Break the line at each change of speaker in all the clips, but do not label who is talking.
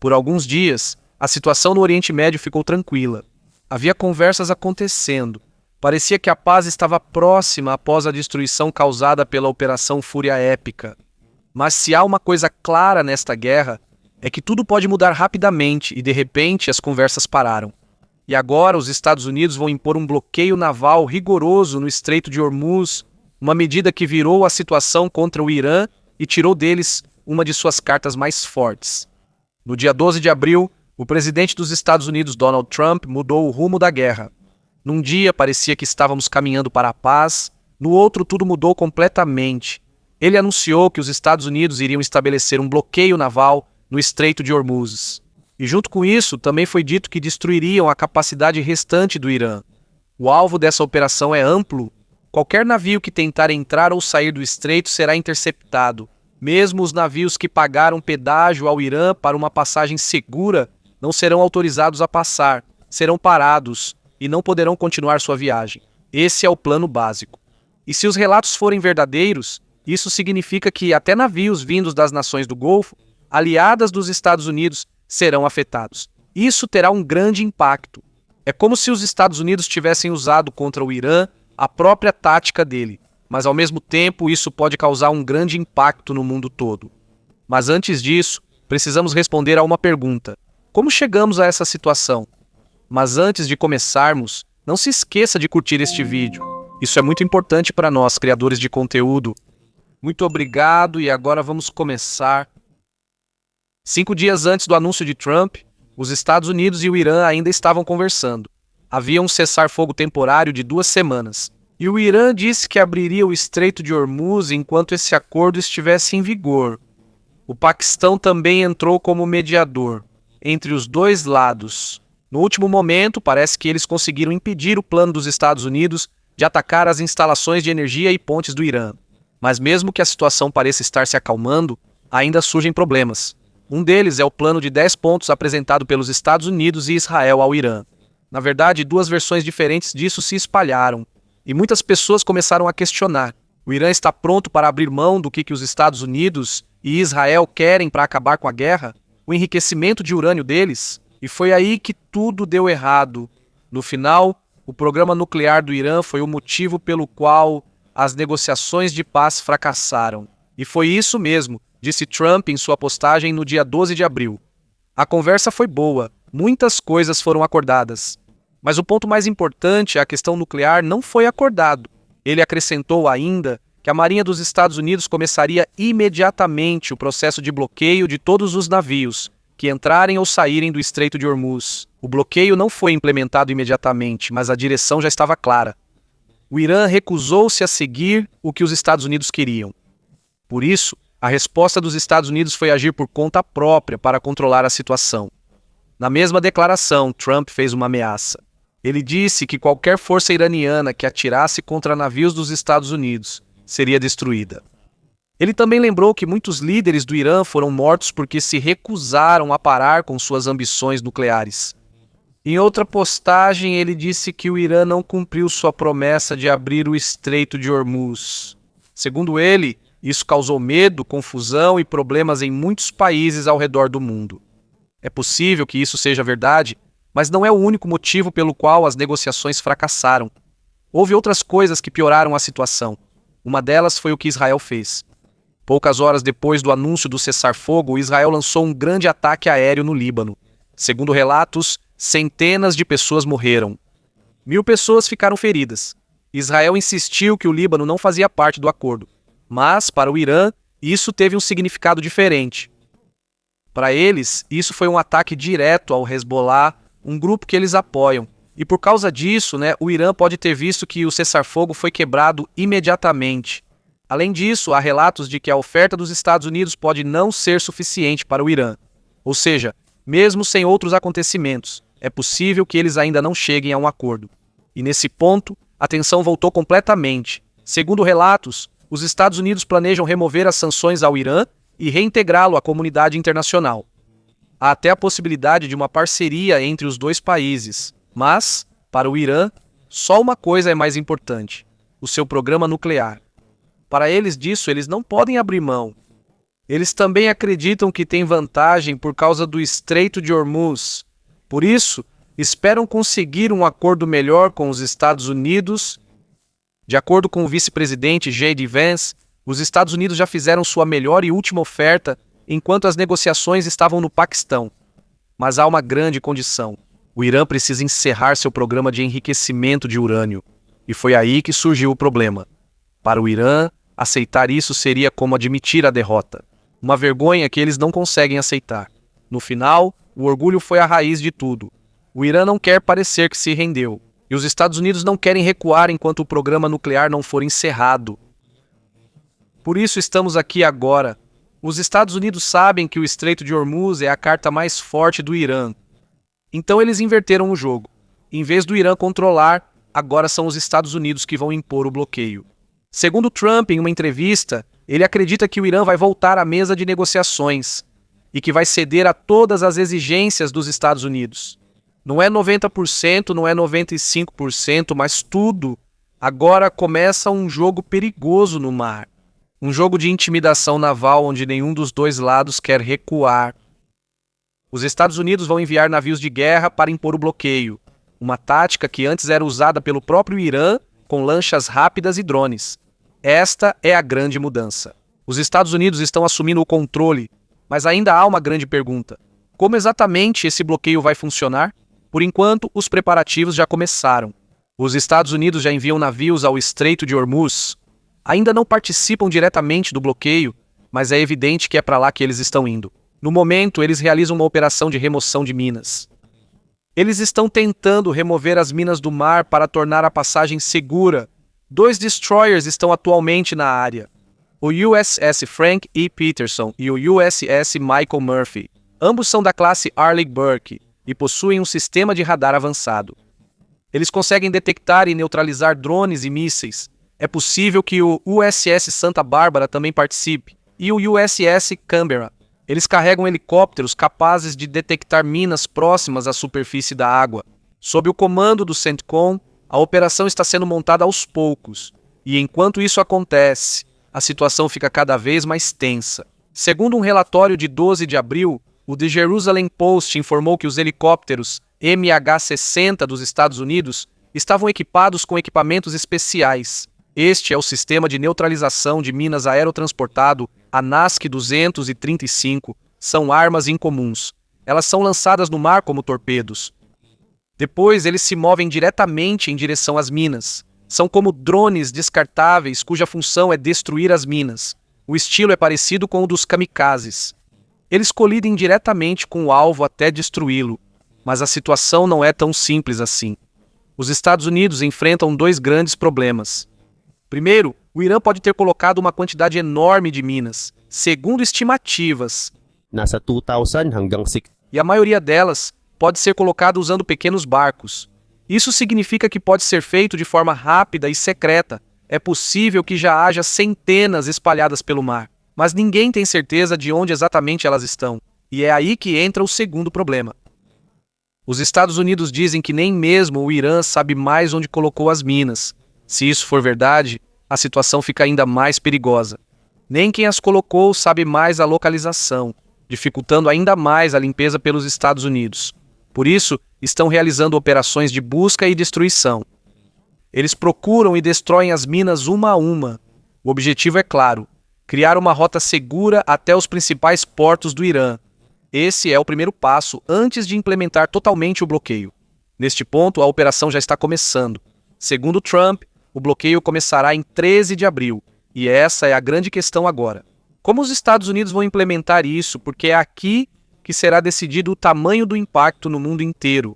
Por alguns dias, a situação no Oriente Médio ficou tranquila. Havia conversas acontecendo. Parecia que a paz estava próxima após a destruição causada pela Operação Fúria Épica. Mas se há uma coisa clara nesta guerra, é que tudo pode mudar rapidamente e, de repente, as conversas pararam. E agora os Estados Unidos vão impor um bloqueio naval rigoroso no Estreito de Hormuz, uma medida que virou a situação contra o Irã e tirou deles uma de suas cartas mais fortes. No dia 12 de abril, o presidente dos Estados Unidos, Donald Trump, mudou o rumo da guerra. Num dia parecia que estávamos caminhando para a paz, no outro tudo mudou completamente. Ele anunciou que os Estados Unidos iriam estabelecer um bloqueio naval no Estreito de Hormuz. E junto com isso, também foi dito que destruiriam a capacidade restante do Irã. O alvo dessa operação é amplo. Qualquer navio que tentar entrar ou sair do estreito será interceptado. Mesmo os navios que pagaram pedágio ao Irã para uma passagem segura não serão autorizados a passar, serão parados e não poderão continuar sua viagem. Esse é o plano básico. E se os relatos forem verdadeiros, isso significa que até navios vindos das nações do Golfo, aliadas dos Estados Unidos, serão afetados. Isso terá um grande impacto. É como se os Estados Unidos tivessem usado contra o Irã a própria tática dele, mas ao mesmo tempo isso pode causar um grande impacto no mundo todo. Mas antes disso, precisamos responder a uma pergunta: como chegamos a essa situação? Mas antes de começarmos, não se esqueça de curtir este vídeo. Isso é muito importante para nós, criadores de conteúdo. Muito obrigado e agora vamos começar. 5 dias antes do anúncio de Trump, os Estados Unidos e o Irã ainda estavam conversando. Havia um cessar-fogo temporário de 2 semanas. E o Irã disse que abriria o Estreito de Hormuz enquanto esse acordo estivesse em vigor. O Paquistão também entrou como mediador entre os dois lados. No último momento, parece que eles conseguiram impedir o plano dos Estados Unidos de atacar as instalações de energia e pontes do Irã. Mas mesmo que a situação pareça estar se acalmando, ainda surgem problemas. Um deles é o plano de 10 pontos apresentado pelos Estados Unidos e Israel ao Irã. Na verdade, 2 versões diferentes disso se espalharam, e muitas pessoas começaram a questionar. O Irã está pronto para abrir mão do que os Estados Unidos e Israel querem para acabar com a guerra? O enriquecimento de urânio deles? E foi aí que tudo deu errado. No final, o programa nuclear do Irã foi o motivo pelo qual as negociações de paz fracassaram. E foi isso mesmo, disse Trump em sua postagem no dia 12 de abril. A conversa foi boa, muitas coisas foram acordadas. Mas o ponto mais importante, a questão nuclear, não foi acordado. Ele acrescentou ainda que a Marinha dos Estados Unidos começaria imediatamente o processo de bloqueio de todos os navios que entrarem ou saírem do Estreito de Hormuz. O bloqueio não foi implementado imediatamente, mas a direção já estava clara. O Irã recusou-se a seguir o que os Estados Unidos queriam. Por isso, a resposta dos Estados Unidos foi agir por conta própria para controlar a situação. Na mesma declaração, Trump fez uma ameaça. Ele disse que qualquer força iraniana que atirasse contra navios dos Estados Unidos seria destruída. Ele também lembrou que muitos líderes do Irã foram mortos porque se recusaram a parar com suas ambições nucleares. Em outra postagem, ele disse que o Irã não cumpriu sua promessa de abrir o Estreito de Hormuz. Segundo ele, isso causou medo, confusão e problemas em muitos países ao redor do mundo. É possível que isso seja verdade, mas não é o único motivo pelo qual as negociações fracassaram. Houve outras coisas que pioraram a situação. Uma delas foi o que Israel fez. Poucas horas depois do anúncio do cessar-fogo, Israel lançou um grande ataque aéreo no Líbano. Segundo relatos, centenas de pessoas morreram. 1.000 pessoas ficaram feridas. Israel insistiu que o Líbano não fazia parte do acordo. Mas, para o Irã, isso teve um significado diferente. Para eles, isso foi um ataque direto ao Hezbollah, um grupo que eles apoiam. E por causa disso, o Irã pode ter visto que o cessar-fogo foi quebrado imediatamente. Além disso, há relatos de que a oferta dos Estados Unidos pode não ser suficiente para o Irã. Ou seja, mesmo sem outros acontecimentos, é possível que eles ainda não cheguem a um acordo. E nesse ponto, a tensão voltou completamente. Segundo relatos, os Estados Unidos planejam remover as sanções ao Irã e reintegrá-lo à comunidade internacional. Há até a possibilidade de uma parceria entre os dois países. Mas, para o Irã, só uma coisa é mais importante: o seu programa nuclear. Para eles disso, eles não podem abrir mão. Eles também acreditam que têm vantagem por causa do Estreito de Hormuz. Por isso, esperam conseguir um acordo melhor com os Estados Unidos. De acordo com o vice-presidente J.D. Vance, os Estados Unidos já fizeram sua melhor e última oferta enquanto as negociações estavam no Paquistão. Mas há uma grande condição. O Irã precisa encerrar seu programa de enriquecimento de urânio. E foi aí que surgiu o problema. Para o Irã, aceitar isso seria como admitir a derrota. Uma vergonha que eles não conseguem aceitar. No final, o orgulho foi a raiz de tudo. O Irã não quer parecer que se rendeu. E os Estados Unidos não querem recuar enquanto o programa nuclear não for encerrado. Por isso estamos aqui agora. Os Estados Unidos sabem que o Estreito de Hormuz é a carta mais forte do Irã. Então eles inverteram o jogo. Em vez do Irã controlar, agora são os Estados Unidos que vão impor o bloqueio. Segundo Trump, em uma entrevista, ele acredita que o Irã vai voltar à mesa de negociações e que vai ceder a todas as exigências dos Estados Unidos. Não é 90%, não é 95%, mas tudo. Agora começa um jogo perigoso no mar. Um jogo de intimidação naval onde nenhum dos dois lados quer recuar. Os Estados Unidos vão enviar navios de guerra para impor o bloqueio, uma tática que antes era usada pelo próprio Irã com lanchas rápidas e drones. Esta é a grande mudança. Os Estados Unidos estão assumindo o controle, mas ainda há uma grande pergunta. Como exatamente esse bloqueio vai funcionar? Por enquanto, os preparativos já começaram. Os Estados Unidos já enviam navios ao Estreito de Hormuz. Ainda não participam diretamente do bloqueio, mas é evidente que é para lá que eles estão indo. No momento, eles realizam uma operação de remoção de minas. Eles estão tentando remover as minas do mar para tornar a passagem segura. 2 destroyers estão atualmente na área. O USS Frank E. Peterson e o USS Michael Murphy. Ambos são da classe Arleigh Burke e possuem um sistema de radar avançado. Eles conseguem detectar e neutralizar drones e mísseis. É possível que o USS Santa Bárbara também participe, e o USS Canberra. Eles carregam helicópteros capazes de detectar minas próximas à superfície da água. Sob o comando do CENTCOM, a operação está sendo montada aos poucos, e enquanto isso acontece, a situação fica cada vez mais tensa. Segundo um relatório de 12 de abril, o The Jerusalem Post informou que os helicópteros MH-60 dos Estados Unidos estavam equipados com equipamentos especiais. Este é o sistema de neutralização de minas aerotransportado, a NASC-235, são armas incomuns. Elas são lançadas no mar como torpedos. Depois, eles se movem diretamente em direção às minas. São como drones descartáveis cuja função é destruir as minas. O estilo é parecido com o dos kamikazes. Eles colidem diretamente com o alvo até destruí-lo. Mas a situação não é tão simples assim. Os Estados Unidos enfrentam 2 grandes problemas. Primeiro, o Irã pode ter colocado uma quantidade enorme de minas, segundo estimativas.
Nasa 2,000 hanggang 6,000.
E a maioria delas pode ser colocada usando pequenos barcos. Isso significa que pode ser feito de forma rápida e secreta. É possível que já haja centenas espalhadas pelo mar, mas ninguém tem certeza de onde exatamente elas estão. E é aí que entra o segundo problema. Os Estados Unidos dizem que nem mesmo o Irã sabe mais onde colocou as minas. Se isso for verdade, a situação fica ainda mais perigosa. Nem quem as colocou sabe mais a localização, dificultando ainda mais a limpeza pelos Estados Unidos. Por isso, estão realizando operações de busca e destruição. Eles procuram e destroem as minas uma a uma. O objetivo é claro: criar uma rota segura até os principais portos do Irã. Esse é o primeiro passo antes de implementar totalmente o bloqueio. Neste ponto, a operação já está começando. Segundo Trump, o bloqueio começará em 13 de abril, e essa é a grande questão agora. Como os Estados Unidos vão implementar isso, porque é aqui que será decidido o tamanho do impacto no mundo inteiro.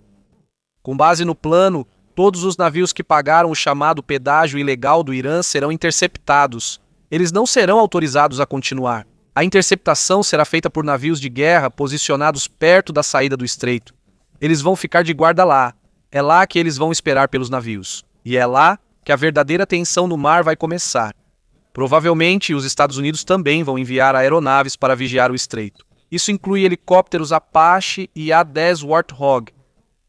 Com base no plano, todos os navios que pagaram o chamado pedágio ilegal do Irã serão interceptados. Eles não serão autorizados a continuar. A interceptação será feita por navios de guerra posicionados perto da saída do estreito. Eles vão ficar de guarda lá. É lá que eles vão esperar pelos navios. E é lá que a verdadeira tensão no mar vai começar. Provavelmente, os Estados Unidos também vão enviar aeronaves para vigiar o estreito. Isso inclui helicópteros Apache e A-10 Warthog.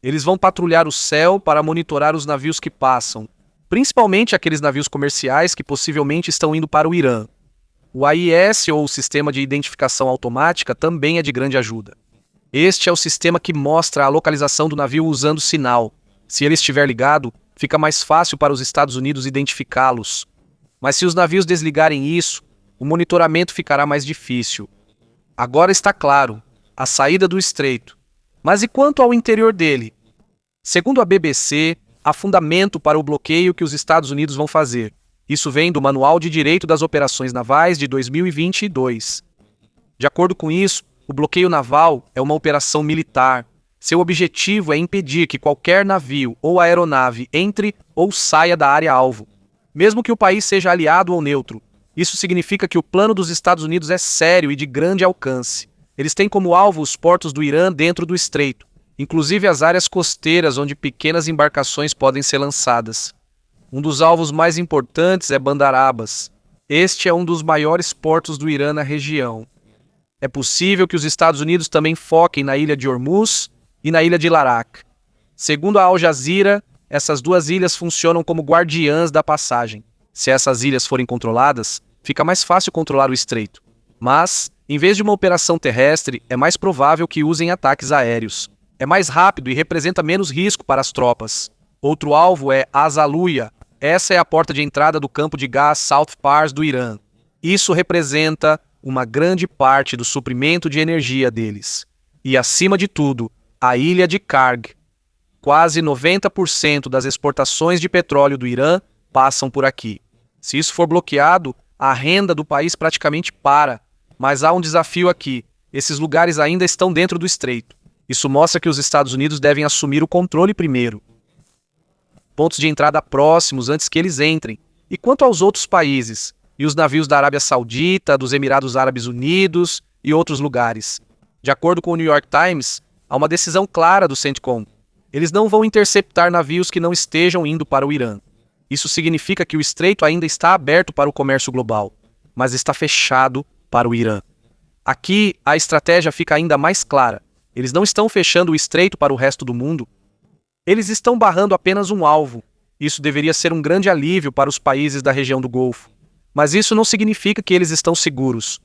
Eles vão patrulhar o céu para monitorar os navios que passam, principalmente aqueles navios comerciais que possivelmente estão indo para o Irã. O AIS, ou Sistema de Identificação Automática, também é de grande ajuda. Este é o sistema que mostra a localização do navio usando sinal. Se ele estiver ligado, fica mais fácil para os Estados Unidos identificá-los. Mas se os navios desligarem isso, o monitoramento ficará mais difícil. Agora está claro, a saída do estreito. Mas e quanto ao interior dele? Segundo a BBC, há fundamento para o bloqueio que os Estados Unidos vão fazer. Isso vem do Manual de Direito das Operações Navais de 2022. De acordo com isso, o bloqueio naval é uma operação militar. Seu objetivo é impedir que qualquer navio ou aeronave entre ou saia da área-alvo, mesmo que o país seja aliado ou neutro. Isso significa que o plano dos Estados Unidos é sério e de grande alcance. Eles têm como alvo os portos do Irã dentro do estreito, inclusive as áreas costeiras onde pequenas embarcações podem ser lançadas. Um dos alvos mais importantes é Bandar Abbas. Este é um dos maiores portos do Irã na região. É possível que os Estados Unidos também foquem na ilha de Hormuz e na ilha de Larak. Segundo a Al Jazeera, essas duas ilhas funcionam como guardiãs da passagem. Se essas ilhas forem controladas, fica mais fácil controlar o estreito. Mas, em vez de uma operação terrestre, é mais provável que usem ataques aéreos. É mais rápido e representa menos risco para as tropas. Outro alvo é Azaluia. Essa é a porta de entrada do campo de gás South Pars do Irã. Isso representa uma grande parte do suprimento de energia deles. E, acima de tudo, a ilha de Karg. Quase 90% das exportações de petróleo do Irã passam por aqui. Se isso for bloqueado, a renda do país praticamente para. Mas há um desafio aqui. Esses lugares ainda estão dentro do estreito. Isso mostra que os Estados Unidos devem assumir o controle primeiro. Pontos de entrada próximos antes que eles entrem. E quanto aos outros países? E os navios da Arábia Saudita, dos Emirados Árabes Unidos e outros lugares? De acordo com o New York Times, há uma decisão clara do CENTCOM. Eles não vão interceptar navios que não estejam indo para o Irã. Isso significa que o estreito ainda está aberto para o comércio global, mas está fechado para o Irã. Aqui, a estratégia fica ainda mais clara. Eles não estão fechando o estreito para o resto do mundo. Eles estão barrando apenas um alvo. Isso deveria ser um grande alívio para os países da região do Golfo. Mas isso não significa que eles estão seguros.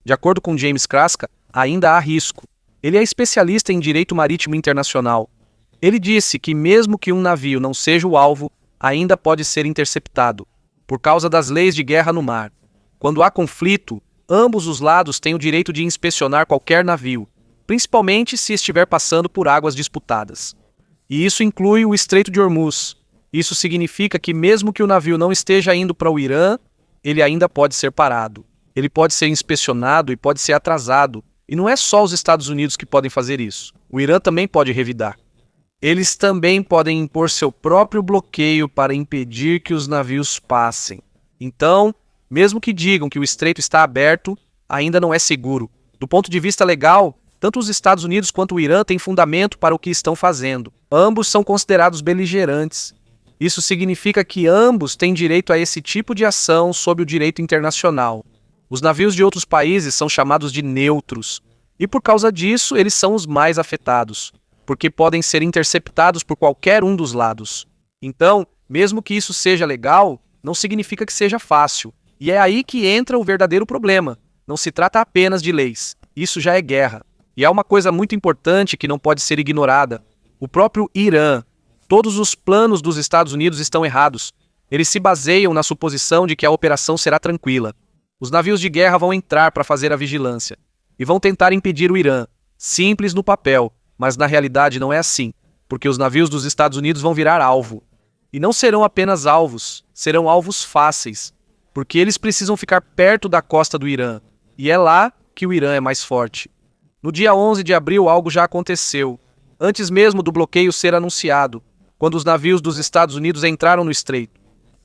De acordo com James Kraska, ainda há risco. Ele é especialista em direito marítimo internacional. Ele disse que mesmo que um navio não seja o alvo, ainda pode ser interceptado, por causa das leis de guerra no mar. Quando há conflito, ambos os lados têm o direito de inspecionar qualquer navio, principalmente se estiver passando por águas disputadas. E isso inclui o Estreito de Hormuz. Isso significa que mesmo que o navio não esteja indo para o Irã, ele ainda pode ser parado. Ele pode ser inspecionado e pode ser atrasado. E não é só os Estados Unidos que podem fazer isso. O Irã também pode revidar. Eles também podem impor seu próprio bloqueio para impedir que os navios passem. Então, mesmo que digam que o estreito está aberto, ainda não é seguro. Do ponto de vista legal, tanto os Estados Unidos quanto o Irã têm fundamento para o que estão fazendo. Ambos são considerados beligerantes. Isso significa que ambos têm direito a esse tipo de ação sob o direito internacional. Os navios de outros países são chamados de neutros, e por causa disso eles são os mais afetados, porque podem ser interceptados por qualquer um dos lados. Então, mesmo que isso seja legal, não significa que seja fácil. E é aí que entra o verdadeiro problema. Não se trata apenas de leis. Isso já é guerra. E há uma coisa muito importante que não pode ser ignorada. O próprio Irã. Todos os planos dos Estados Unidos estão errados. Eles se baseiam na suposição de que a operação será tranquila. Os navios de guerra vão entrar para fazer a vigilância. E vão tentar impedir o Irã. Simples no papel, mas na realidade não é assim. Porque os navios dos Estados Unidos vão virar alvo. E não serão apenas alvos, serão alvos fáceis. Porque eles precisam ficar perto da costa do Irã. E é lá que o Irã é mais forte. No dia 11 de abril, algo já aconteceu. Antes mesmo do bloqueio ser anunciado, quando os navios dos Estados Unidos entraram no estreito.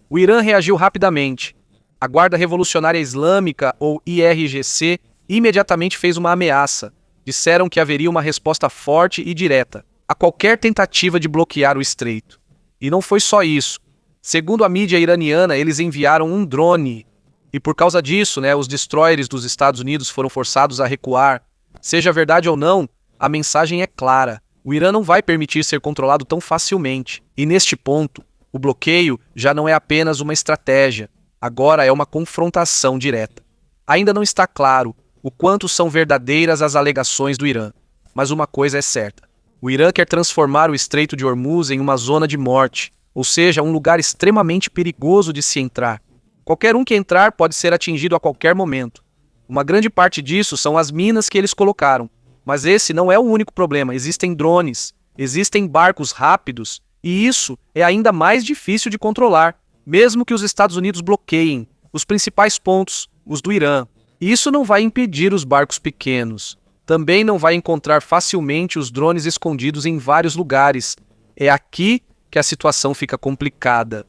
O Irã reagiu rapidamente. A Guarda Revolucionária Islâmica, ou IRGC, imediatamente fez uma ameaça. Disseram que haveria uma resposta forte e direta a qualquer tentativa de bloquear o estreito. E não foi só isso. Segundo a mídia iraniana, eles enviaram um drone. E por causa disso, os destroyers dos Estados Unidos foram forçados a recuar. Seja verdade ou não, a mensagem é clara. O Irã não vai permitir ser controlado tão facilmente. E neste ponto, o bloqueio já não é apenas uma estratégia. Agora é uma confrontação direta. Ainda não está claro o quanto são verdadeiras as alegações do Irã, mas uma coisa é certa. O Irã quer transformar o Estreito de Hormuz em uma zona de morte, ou seja, um lugar extremamente perigoso de se entrar. Qualquer um que entrar pode ser atingido a qualquer momento. Uma grande parte disso são as minas que eles colocaram. Mas esse não é o único problema. Existem drones, existem barcos rápidos, e isso é ainda mais difícil de controlar, mesmo que os Estados Unidos bloqueiem os principais pontos, os do Irã. E isso não vai impedir os barcos pequenos. Também não vai encontrar facilmente os drones escondidos em vários lugares. É aqui que a situação fica complicada.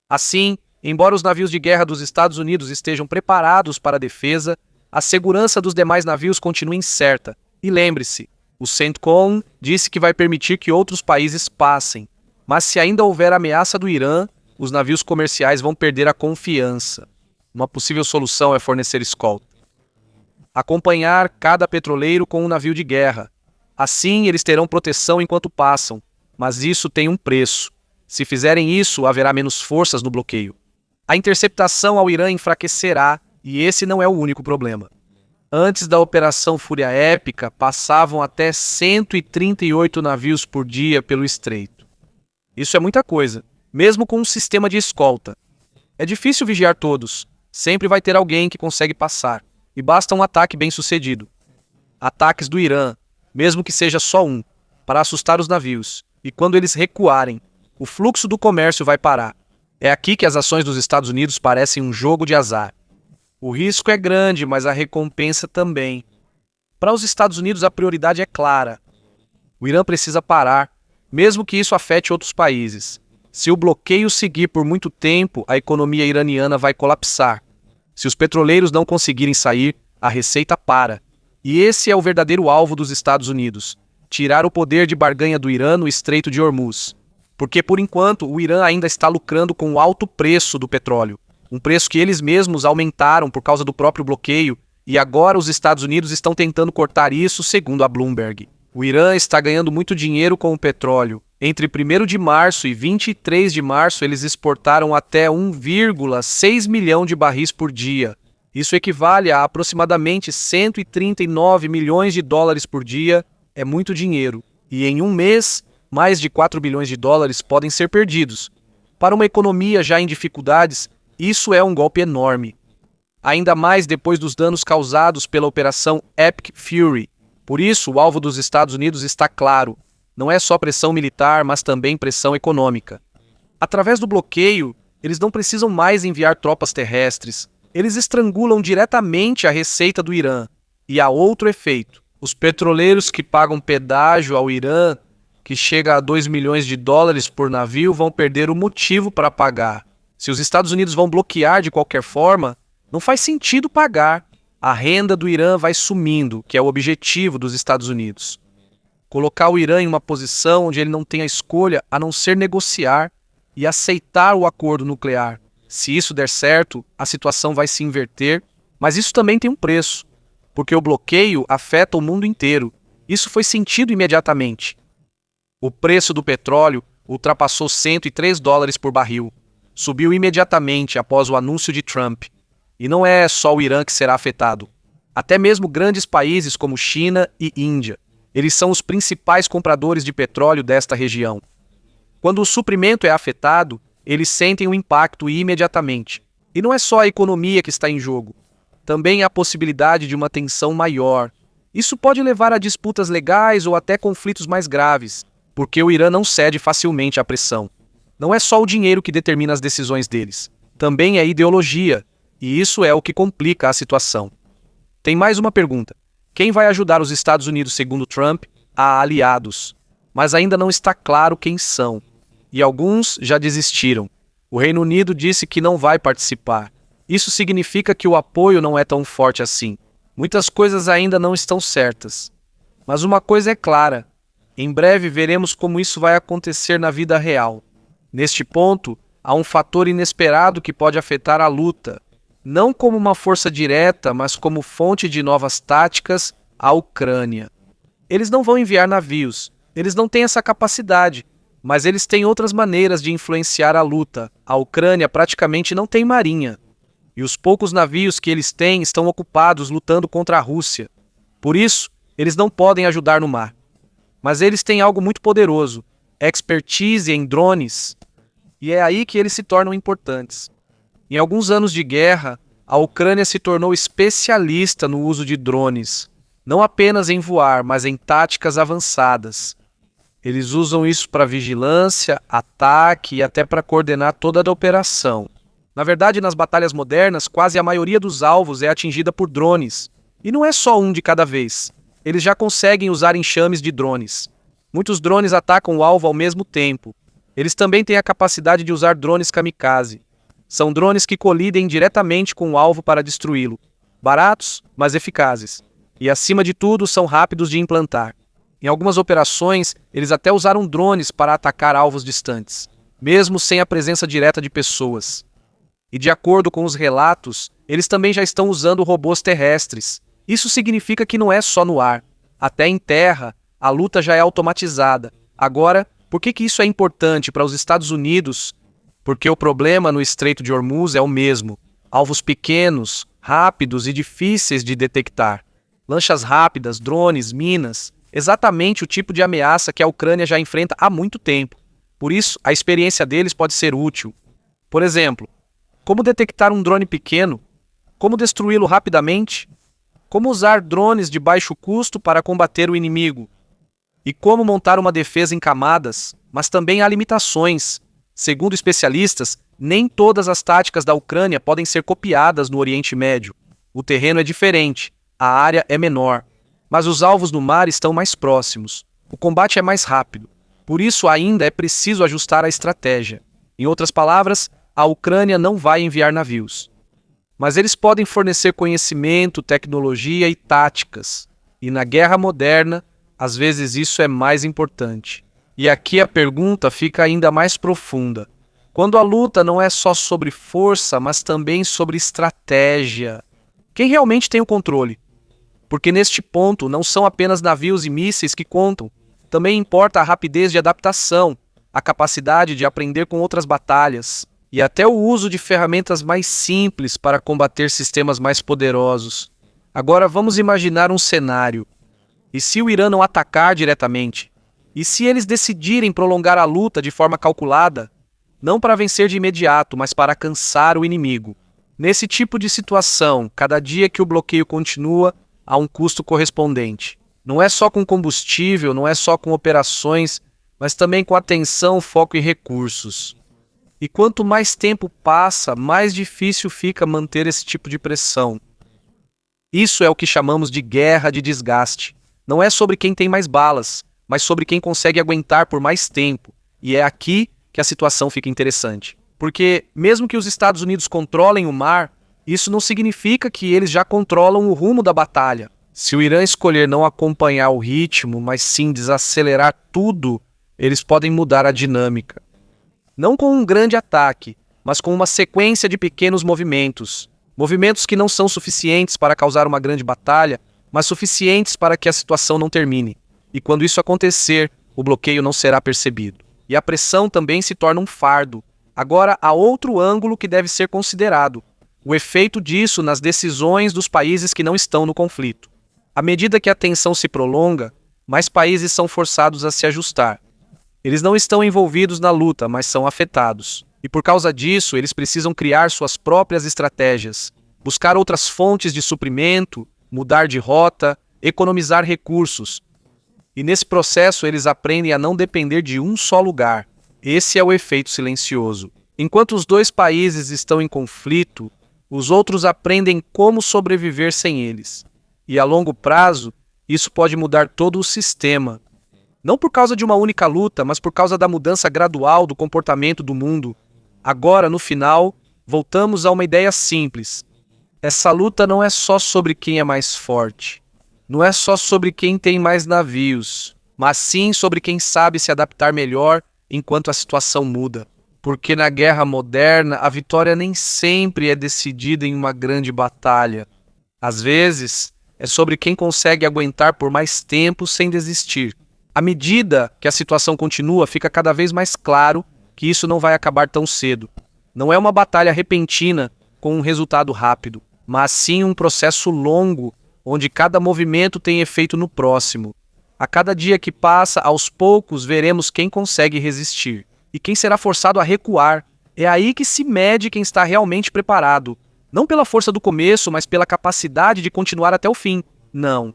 Assim, embora os navios de guerra dos Estados Unidos estejam preparados para a defesa, a segurança dos demais navios continua incerta. E lembre-se, o CENTCOM disse que vai permitir que outros países passem. Mas se ainda houver ameaça do Irã, os navios comerciais vão perder a confiança. Uma possível solução é fornecer escolta. Acompanhar cada petroleiro com um navio de guerra. Assim, eles terão proteção enquanto passam, mas isso tem um preço. Se fizerem isso, haverá menos forças no bloqueio. A interceptação ao Irã enfraquecerá, e esse não é o único problema. Antes da Operação Fúria Épica, passavam até 138 navios por dia pelo estreito. Isso é muita coisa, mesmo com um sistema de escolta. É difícil vigiar todos, sempre vai ter alguém que consegue passar, e basta um ataque bem-sucedido. Ataques do Irã, mesmo que seja só um, para assustar os navios, e quando eles recuarem, o fluxo do comércio vai parar. É aqui que as ações dos Estados Unidos parecem um jogo de azar. O risco é grande, mas a recompensa também. Para os Estados Unidos, a prioridade é clara. O Irã precisa parar, mesmo que isso afete outros países. Se o bloqueio seguir por muito tempo, a economia iraniana vai colapsar. Se os petroleiros não conseguirem sair, a receita para. E esse é o verdadeiro alvo dos Estados Unidos: tirar o poder de barganha do Irã no Estreito de Hormuz. Porque, por enquanto, o Irã ainda está lucrando com o alto preço do petróleo. Um preço que eles mesmos aumentaram por causa do próprio bloqueio, e agora os Estados Unidos estão tentando cortar isso, segundo a Bloomberg. O Irã está ganhando muito dinheiro com o petróleo. Entre 1º de março e 23 de março, eles exportaram até 1,6 milhão de barris por dia. Isso equivale a aproximadamente 139 milhões de dólares por dia. É muito dinheiro. E em um mês, mais de 4 bilhões de dólares podem ser perdidos. Para uma economia já em dificuldades, isso é um golpe enorme. Ainda mais depois dos danos causados pela Operação Epic Fury. Por isso, o alvo dos Estados Unidos está claro. Não é só pressão militar, mas também pressão econômica. Através do bloqueio, eles não precisam mais enviar tropas terrestres. Eles estrangulam diretamente a receita do Irã. E há outro efeito. Os petroleiros que pagam pedágio ao Irã, que chega a 2 milhões de dólares por navio, vão perder o motivo para pagar. Se os Estados Unidos vão bloquear de qualquer forma, não faz sentido pagar. A renda do Irã vai sumindo, que é o objetivo dos Estados Unidos. Colocar o Irã em uma posição onde ele não tem a escolha a não ser negociar e aceitar o acordo nuclear. Se isso der certo, a situação vai se inverter, mas isso também tem um preço, porque o bloqueio afeta o mundo inteiro. Isso foi sentido imediatamente. O preço do petróleo ultrapassou 103 dólares por barril. Subiu imediatamente após o anúncio de Trump. E não é só o Irã que será afetado. Até mesmo grandes países como China e Índia. Eles são os principais compradores de petróleo desta região. Quando o suprimento é afetado, eles sentem o impacto imediatamente. E não é só a economia que está em jogo. Também há a possibilidade de uma tensão maior. Isso pode levar a disputas legais ou até conflitos mais graves, porque o Irã não cede facilmente à pressão. Não é só o dinheiro que determina as decisões deles. Também é ideologia, e isso é o que complica a situação. Tem mais uma pergunta. Quem vai ajudar os Estados Unidos, segundo Trump, a aliados? Mas ainda não está claro quem são. E alguns já desistiram. O Reino Unido disse que não vai participar. Isso significa que o apoio não é tão forte assim. Muitas coisas ainda não estão certas. Mas uma coisa é clara. Em breve veremos como isso vai acontecer na vida real. Neste ponto, há um fator inesperado que pode afetar a luta. Não como uma força direta, mas como fonte de novas táticas, a Ucrânia. Eles não vão enviar navios. Eles não têm essa capacidade. Mas eles têm outras maneiras de influenciar a luta. A Ucrânia praticamente não tem marinha. e os poucos navios que eles têm estão ocupados lutando contra a Rússia. Por isso, eles não podem ajudar no mar. Mas eles têm algo muito poderoso, expertise em drones, e é aí que eles se tornam importantes. Em alguns anos de guerra, a Ucrânia se tornou especialista no uso de drones, não apenas em voar, mas em táticas avançadas. Eles usam isso para vigilância, ataque e até para coordenar toda a operação. Na verdade, nas batalhas modernas, quase a maioria dos alvos é atingida por drones. E não é só um de cada vez. Eles já conseguem usar enxames de drones. Muitos drones atacam o alvo ao mesmo tempo. Eles também têm a capacidade de usar drones kamikaze. São drones que colidem diretamente com o alvo para destruí-lo. Baratos, mas eficazes. E acima de tudo, são rápidos de implantar. Em algumas operações, eles até usaram drones para atacar alvos distantes, mesmo sem a presença direta de pessoas. E de acordo com os relatos, eles também já estão usando robôs terrestres. Isso significa que não é só no ar. Até em terra, a luta já é automatizada. Agora, por que isso é importante para os Estados Unidos? Porque o problema no Estreito de Hormuz é o mesmo. Alvos pequenos, rápidos e difíceis de detectar. Lanchas rápidas, drones, minas. Exatamente o tipo de ameaça que a Ucrânia já enfrenta há muito tempo. Por isso, a experiência deles pode ser útil. Por exemplo, como detectar um drone pequeno? Como destruí-lo rapidamente? Como usar drones de baixo custo para combater o inimigo? E como montar uma defesa em camadas? Mas também há limitações. Segundo especialistas, nem todas as táticas da Ucrânia podem ser copiadas no Oriente Médio. O terreno é diferente, a área é menor. Mas os alvos no mar estão mais próximos. O combate é mais rápido. Por isso ainda é preciso ajustar a estratégia. Em outras palavras, a Ucrânia não vai enviar navios. Mas eles podem fornecer conhecimento, tecnologia e táticas. E na guerra moderna, às vezes isso é mais importante. E aqui a pergunta fica ainda mais profunda. Quando a luta não é só sobre força, mas também sobre estratégia, quem realmente tem o controle? Porque neste ponto não são apenas navios e mísseis que contam. Também importa a rapidez de adaptação, a capacidade de aprender com outras batalhas e até o uso de ferramentas mais simples para combater sistemas mais poderosos. Agora vamos imaginar um cenário. E se o Irã não atacar diretamente? E se eles decidirem prolongar a luta de forma calculada? Não para vencer de imediato, mas para cansar o inimigo. Nesse tipo de situação, cada dia que o bloqueio continua, há um custo correspondente. Não é só com combustível, não é só com operações, mas também com atenção, foco e recursos. E quanto mais tempo passa, mais difícil fica manter esse tipo de pressão. Isso é o que chamamos de guerra de desgaste. Não é sobre quem tem mais balas, mas sobre quem consegue aguentar por mais tempo. E é aqui que a situação fica interessante. Porque, mesmo que os Estados Unidos controlem o mar, isso não significa que eles já controlam o rumo da batalha. Se o Irã escolher não acompanhar o ritmo, mas sim desacelerar tudo, eles podem mudar a dinâmica. Não com um grande ataque, mas com uma sequência de pequenos movimentos. Movimentos que não são suficientes para causar uma grande batalha, mas suficientes para que a situação não termine. E quando isso acontecer, o bloqueio não será percebido. E a pressão também se torna um fardo. Agora há outro ângulo que deve ser considerado. O efeito disso nas decisões dos países que não estão no conflito. À medida que a tensão se prolonga, mais países são forçados a se ajustar. Eles não estão envolvidos na luta, mas são afetados. E por causa disso, eles precisam criar suas próprias estratégias, buscar outras fontes de suprimento, mudar de rota, economizar recursos. E nesse processo, eles aprendem a não depender de um só lugar. Esse é o efeito silencioso. Enquanto os dois países estão em conflito, os outros aprendem como sobreviver sem eles. E a longo prazo, isso pode mudar todo o sistema. Não por causa de uma única luta, mas por causa da mudança gradual do comportamento do mundo. Agora, no final, voltamos a uma ideia simples. Essa luta não é só sobre quem é mais forte. Não é só sobre quem tem mais navios, mas sim sobre quem sabe se adaptar melhor enquanto a situação muda. Porque na guerra moderna, a vitória nem sempre é decidida em uma grande batalha. Às vezes, é sobre quem consegue aguentar por mais tempo sem desistir. À medida que a situação continua, fica cada vez mais claro que isso não vai acabar tão cedo. Não é uma batalha repentina, com um resultado rápido, mas sim um processo longo, onde cada movimento tem efeito no próximo. A cada dia que passa, aos poucos, veremos quem consegue resistir e quem será forçado a recuar. É aí que se mede quem está realmente preparado. Não pela força do começo, mas pela capacidade de continuar até o fim. Não,